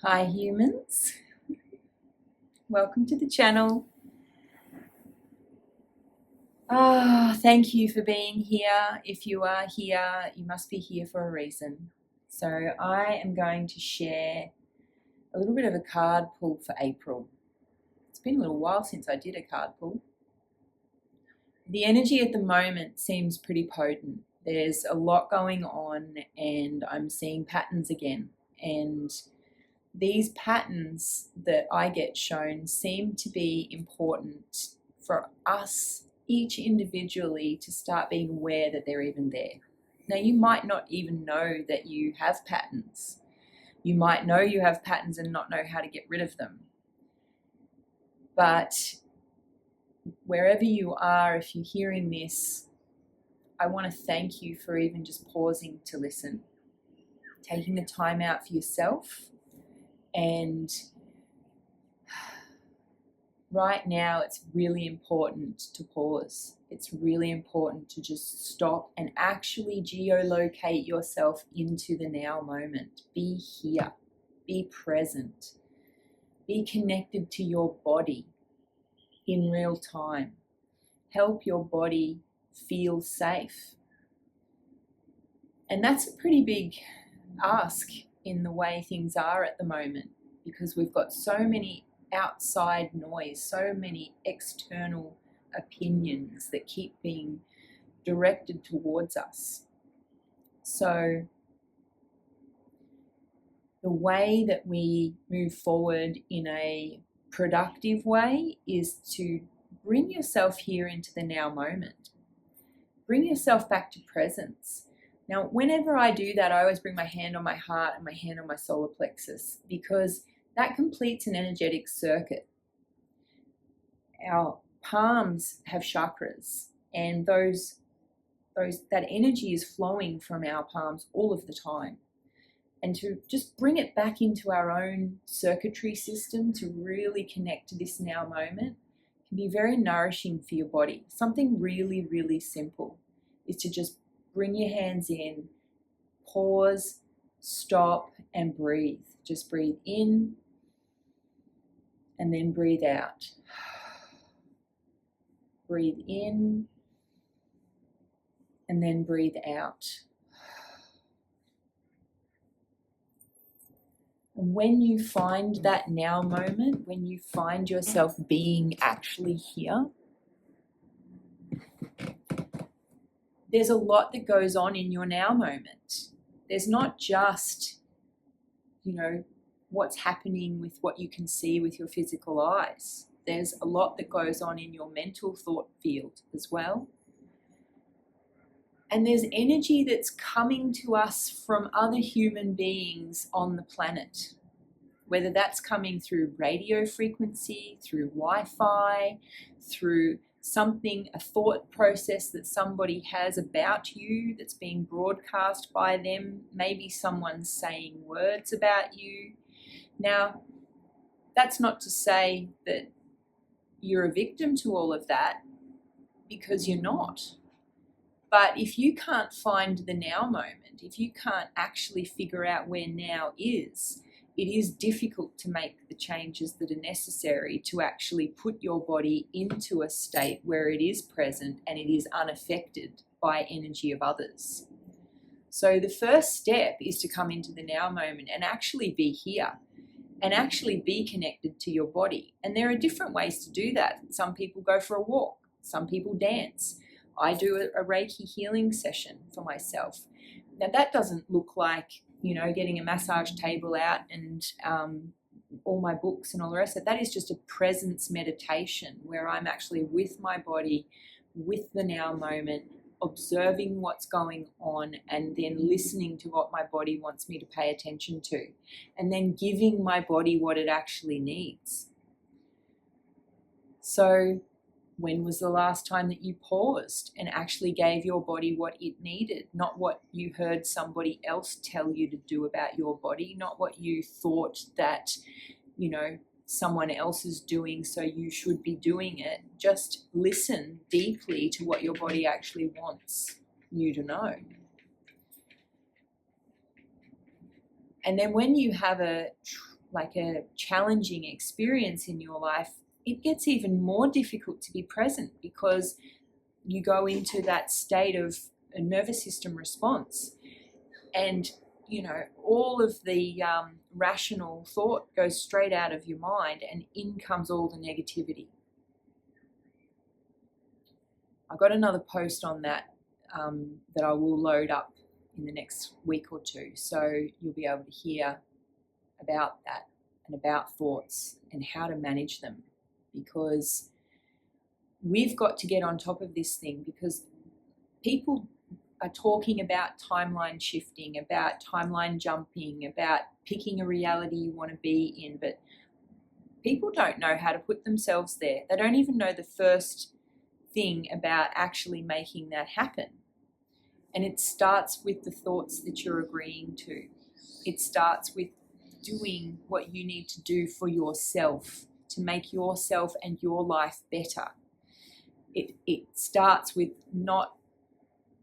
Hi humans, welcome to the channel. Thank you for being here. If you are here, you must be here for a reason. So I am going to share a little bit of a card pull for April. It's been a little while since I did a card pull. The energy at the moment seems pretty potent. There's a lot going on and I'm seeing patterns again. And these patterns that I get shown seem to be important for us each individually to start being aware that they're even there. Now, you might not even know that you have patterns. You might know you have patterns and not know how to get rid of them. But wherever you are, if you're hearing this, I want to thank you for even just pausing to listen, taking the time out for yourself. And right now, it's really important to pause. It's really important to just stop and actually geolocate yourself into the now moment. Be here, be present, be connected to your body in real time. Help your body feel safe. And that's a pretty big ask in the way things are at the moment, because we've got so many outside noise, so many external opinions that keep being directed towards us. So the way that we move forward in a productive way is to bring yourself here into the now moment. Bring yourself back to presence. Now, whenever I do that, I always bring my hand on my heart and my hand on my solar plexus, because that completes an energetic circuit. Our palms have chakras, and that energy is flowing from our palms all of the time. And to just bring it back into our own circuitry system to really connect to this now moment can be very nourishing for your body. Something really, really simple is to just bring your hands in, pause, stop, and breathe. Just breathe in and then breathe out. Breathe in and then breathe out. And when you find that now moment, when you find yourself being actually here, there's a lot that goes on in your now moment. There's not just, what's happening with what you can see with your physical eyes. There's a lot that goes on in your mental thought field as well. And there's energy that's coming to us from other human beings on the planet, whether that's coming through radio frequency, through Wi-Fi, through something, a thought process that somebody has about you that's being broadcast by them. Maybe someone's saying words about you. Now, that's not to say that you're a victim to all of that, because you're not. But if you can't find the now moment, if you can't actually figure out where now is, it is difficult to make the changes that are necessary to actually put your body into a state where it is present and it is unaffected by energy of others. So the first step is to come into the now moment and actually be here and actually be connected to your body. And there are different ways to do that. Some people go for a walk, some people dance. I do a REIKI healing session for myself. Now that doesn't look like, getting a massage table out and all my books and all the rest of it. That is just a presence meditation where I'm actually with my body, with the now moment, observing what's going on and then listening to what my body wants me to pay attention to, and then giving my body what it actually needs. So when was the last time that you paused and actually gave your body what it needed, not what you heard somebody else tell you to do about your body, not what you thought that, someone else is doing, so you should be doing it. Just listen deeply to what your body actually wants you to know. And then when you have a like a challenging experience in your life, it gets even more difficult to be present because you go into that state of a nervous system response. And, you know, all of the rational thought goes straight out of your mind and in comes all the negativity. I got another post on that that I will load up in the next week or two. So you'll be able to hear about that and about thoughts and how to manage them, because we've got to get on top of this thing, because people are talking about timeline shifting, about timeline jumping, about picking a reality you want to be in, but people don't know how to put themselves there. They don't even know the first thing about actually making that happen. And it starts with the thoughts that you're agreeing to. It starts with doing what you need to do for yourself to make yourself and your life better. It starts with not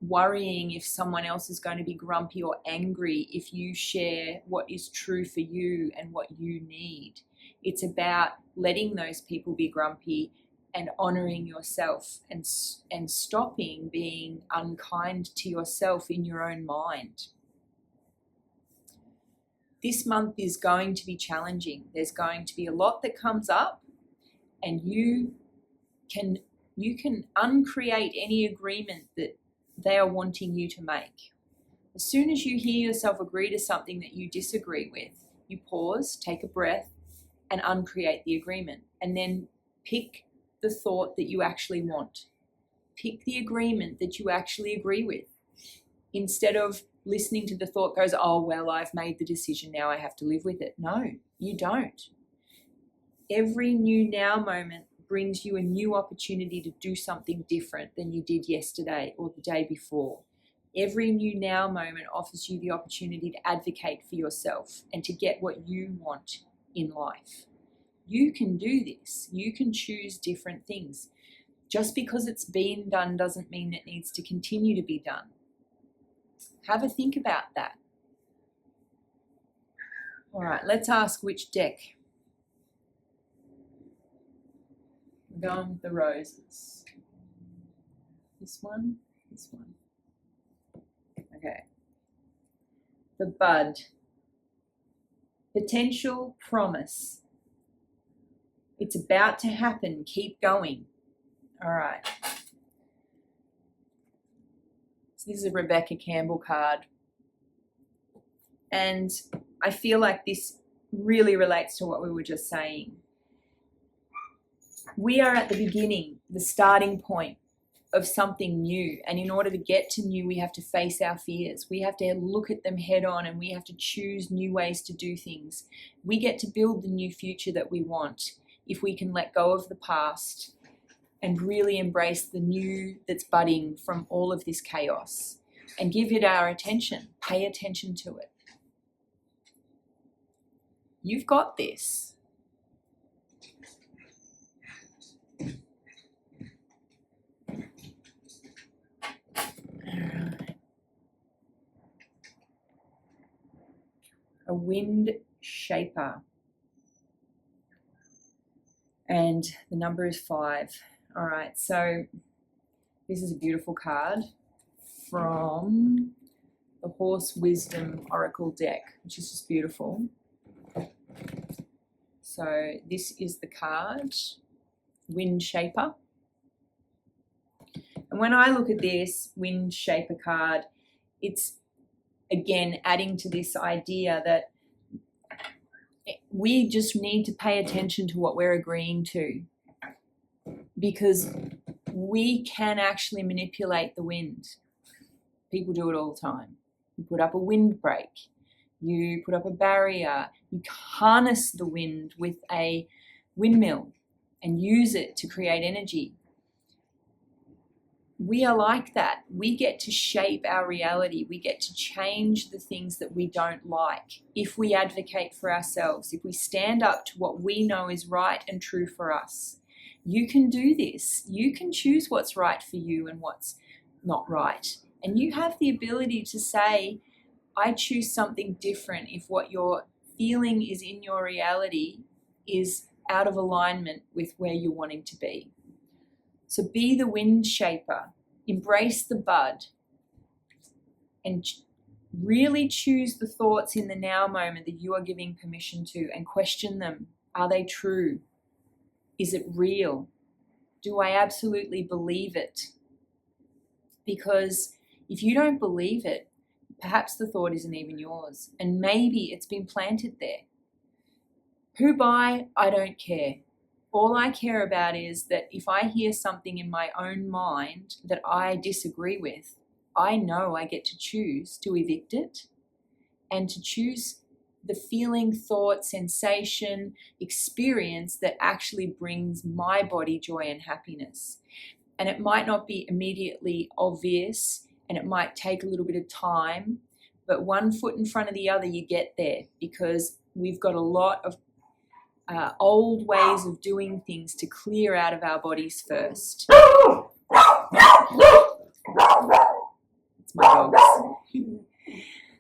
worrying if someone else is going to be grumpy or angry if you share what is true for you and what you need. It's about letting those people be grumpy and honoring yourself and stopping being unkind to yourself in your own mind. This month is going to be challenging. There's going to be a lot that comes up, and you can uncreate any agreement that they are wanting you to make. As soon as you hear yourself agree to something that you disagree with, you pause, take a breath, and uncreate the agreement. And then pick the thought that you actually want. Pick the agreement that you actually agree with. Instead of listening to the thought goes, oh, well, I've made the decision, now I have to live with it. No, you don't. Every new now moment brings you a new opportunity to do something different than you did yesterday or the day before. Every new now moment offers you the opportunity to advocate for yourself and to get what you want in life. You can do this. You can choose different things. Just because it's been done doesn't mean it needs to continue to be done. Have a think about that. All right, let's ask which deck. We're going with the roses. This one, this one. Okay. The bud. Potential promise. It's about to happen. Keep going. All right. So this is a Rebecca Campbell card. And I feel like this really relates to what we were just saying. We are at the beginning, the starting point of something new. And in order to get to new, we have to face our fears. We have to look at them head on, and we have to choose new ways to do things. We get to build the new future that we want if we can let go of the past and really embrace the new that's budding from all of this chaos and give it our attention. Pay attention to it. You've got this. A wind shaper. And the number is 5. All right, so this is a beautiful card from the Horse Wisdom Oracle deck, which is just beautiful. So this is the card, Wind Shaper. And when I look at this Wind Shaper card, it's again adding to this idea that we just need to pay attention to what we're agreeing to, because we can actually manipulate the wind. People do it all the time. You put up a windbreak, you put up a barrier, you harness the wind with a windmill and use it to create energy. We are like that. We get to shape our reality. We get to change the things that we don't like if we advocate for ourselves, if we stand up to what we know is right and true for us. You can do this. You can choose what's right for you and what's not right. And you have the ability to say, I choose something different if what you're feeling is in your reality is out of alignment with where you're wanting to be. So be the wind shaper, embrace the bud, and really choose the thoughts in the now moment that you are giving permission to, and question them. Are they true? Is it real? Do I absolutely believe it? Because if you don't believe it, perhaps the thought isn't even yours, and maybe it's been planted there. Who by? I don't care. All I care about is that if I hear something in my own mind that I disagree with, I know I get to choose to evict it and to choose the feeling, thought, sensation, experience that actually brings my body joy and happiness. And it might not be immediately obvious, and it might take a little bit of time, but one foot in front of the other, you get there, because we've got a lot of old ways of doing things to clear out of our bodies first. It's my dogs.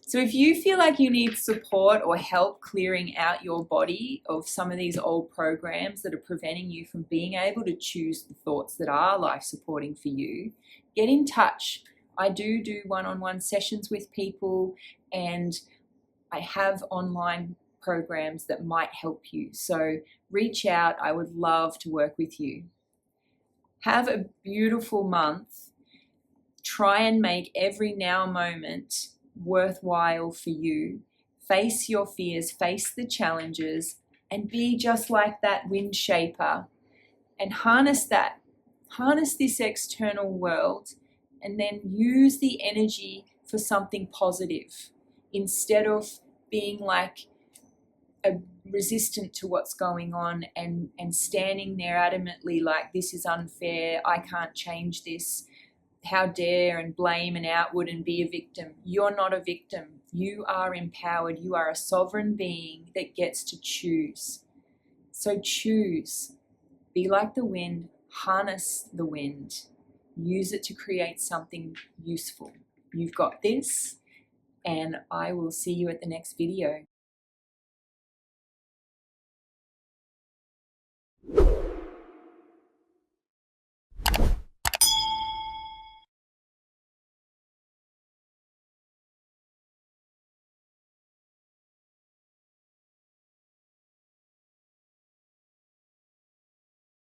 So if you feel like you need support or help clearing out your body of some of these old programs that are preventing you from being able to choose the thoughts that are life supporting for you, get in touch. I do one-on-one sessions with people, and I have online programs that might help you. So reach out. I would love to work with you. Have a beautiful month. Try and make every now moment worthwhile for you. Face your fears, face the challenges, and be just like that wind shaper, and harness this external world, and then use the energy for something positive instead of being like resistant to what's going on and standing there adamantly like, this is unfair, I can't change this, how dare, and blame and outward and be a victim. You're not a victim. You are empowered. You are a sovereign being that gets to choose. So choose. Be like the wind. Harness the wind. Use it to create something useful. You've got this, and I will see you at the next video.